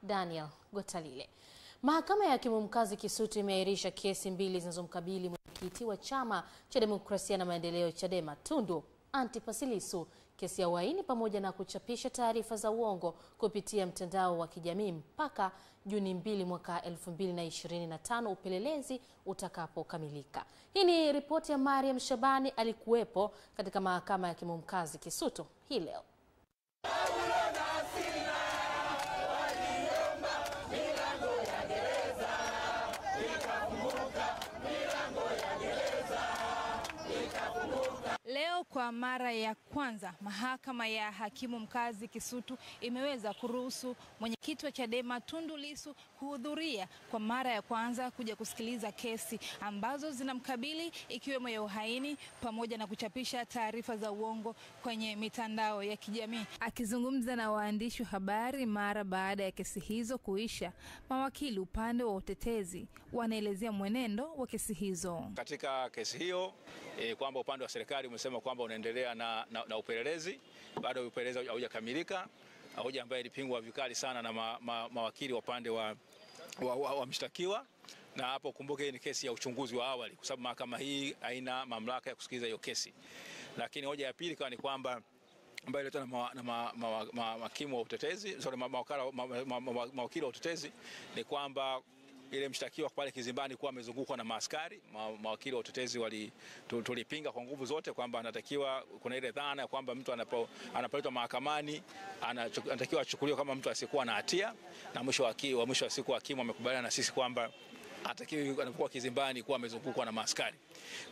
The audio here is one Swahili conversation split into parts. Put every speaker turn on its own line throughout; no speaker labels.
Daniel Gotalile. Mahakama ya Hakimu Mkazi Kisutu imeahirisha kesi mbili zinazomkabili mwenyekiti wa Chama cha Demokrasia na Maendeleo Chadema Tundu Antipas Lissu, kesi ya uhaini pamoja na kuchapisha taarifa za uongo kupitia mtandao wa kijamii mpaka Juni 2 mwaka 2025 upelelezi utakapokamilika. Hii ni ripoti ya Mariam Shabani, alikuwepo katika Mahakama ya Hakimu Mkazi Kisutu hii leo.
Leo kwa mara ya kwanza Mahakama ya Hakimu Mkazi Kisutu imeweza kuruhusu mwenyekiti wa Chadema Tundu Lissu kuhudhuria kwa mara ya kwanza kuja kusikiliza kesi ambazo zinamkabili, ikiwemo ya uhaini pamoja na kuchapisha taarifa za uongo kwenye mitandao ya kijamii. Akizungumza na waandishi wa habari mara baada ya kesi hizo kuisha, mawakili upande wa utetezi wanaelezea mwenendo wa kesi hizo.
Katika kesi hiyo kwamba upande wa serikali umesema kwamba unaendelea na upelelezi, bado upelelezi haujakamilika, hoja ambayo ilipingwa vikali sana na mawakili wa upande wa mshtakiwa. Na hapo kumbuke hii ni kesi ya uchunguzi wa awali, kwa sababu mahakama hii haina mamlaka ya kusikiliza hiyo kesi. Lakini hoja ya pili ni kwamba ambayo iletwa na mahakimu wa utetezi, mawakili wa utetezi, ni kwamba ile mshtakiwa pale kizimbani kuwa amezungukwa na maaskari. Mawakili wa utetezi tulipinga kwa nguvu zote kwamba anatakiwa, kuna ile dhana ya kwamba mtu anapoletwa mahakamani anatakiwa achukuliwe kama mtu asiyekuwa na hatia, na mwisho wa siku hakimu amekubaliana na sisi kwamba atakiwa anapokuwa kizimbani kuwa amezungukwa na maaskari.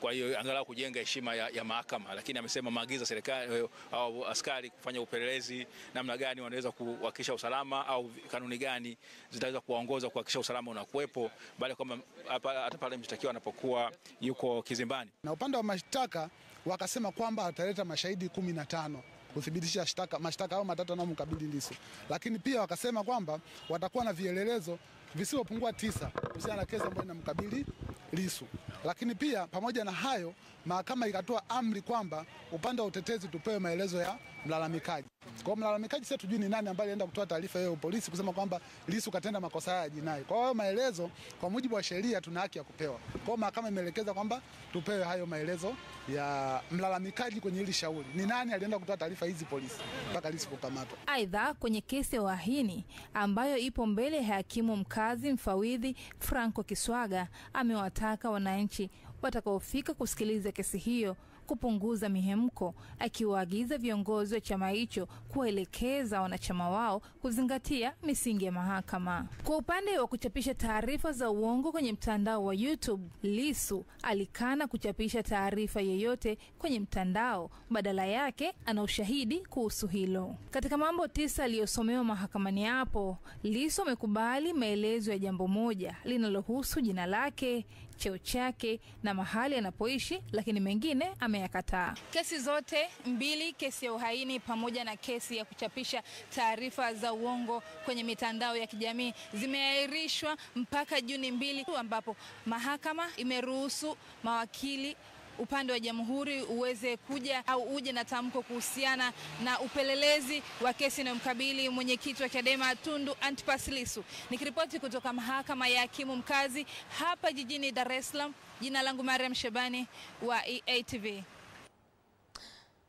Kwa hiyo angalau kujenga heshima ya mahakama, lakini amesema maagizo serikali au askari kufanya upelelezi namna gani wanaweza kuhakikisha usalama au kanuni gani zitaweza kuwaongoza kuhakikisha usalama unakuwepo baada kama hata pale mshtakiwa anapokuwa yuko kizimbani.
Na upande wa mashtaka wakasema kwamba ataleta mashahidi 15 kuthibitisha mashtaka au matatu yanayomkabili Lissu. Lakini pia wakasema kwamba watakuwa na vielelezo visivyopungua 9 kuhusiana na kesi ambayo inamkabili Lissu. Lakini pia pamoja na hayo, mahakama ikatoa amri kwamba upande wa utetezi tupewe maelezo ya mlalamikaji. Kwa mlalamikaji sasa tujui ni nani ambaye alienda kutoa taarifa hiyo polisi kusema kwamba Lissu katenda makosa ya jinai. Kwa hiyo maelezo kwa mujibu wa sheria tuna haki ya kupewa. Kwa hiyo mahakama imeelekeza kwamba tupewe hayo maelezo ya mlalamikaji kwenye hili shauri. Ni nani alienda kutoa taarifa hizi polisi mpaka Lissu kukamatwa.
Aidha, kwenye kesi ya uhaini ambayo ipo mbele ya hakimu mkazi mfawidhi Franco Kiswaga amewataka wananchi watakaofika kusikiliza kesi hiyo kupunguza mihemko, akiwaagiza viongozi wa chama hicho kuelekeza wanachama wao kuzingatia misingi ya mahakama. Kwa upande wa kuchapisha taarifa za uongo kwenye mtandao wa YouTube, Lissu alikana kuchapisha taarifa yoyote kwenye mtandao, badala yake ana ushahidi kuhusu hilo. Katika mambo 9 aliyosomewa mahakamani hapo, Lissu amekubali maelezo ya jambo moja linalohusu jina lake, cheo chake na mahali anapoishi, lakini mengine ameyakataa. Kesi zote mbili, kesi ya uhaini pamoja na kesi ya kuchapisha taarifa za uongo kwenye mitandao ya kijamii, zimeahirishwa mpaka Juni 2, ambapo mahakama imeruhusu mawakili upande wa jamhuri uweze kuja au uje na tamko kuhusiana na upelelezi wa kesi inayomkabili mwenyekiti wa Chadema Tundu Antipas Lissu. Nikiripoti kutoka Mahakama ya Hakimu Mkazi hapa jijini Dar es Salaam, jina langu Mariam Shabani wa EATV.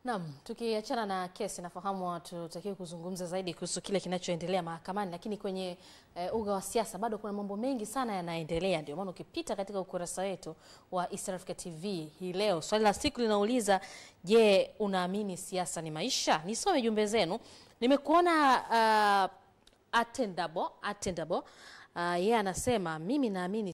Naam, tukiachana na kesi, nafahamu watu tutakiwa kuzungumza zaidi kuhusu kile kinachoendelea mahakamani, lakini kwenye uga wa siasa bado kuna mambo mengi sana yanaendelea. Ndio maana ukipita katika ukurasa wetu wa East Africa TV hii leo, swali la siku linauliza, je, unaamini siasa ni maisha? Nisome jumbe zenu. Nimekuona Attendable yeye anasema, mimi naamini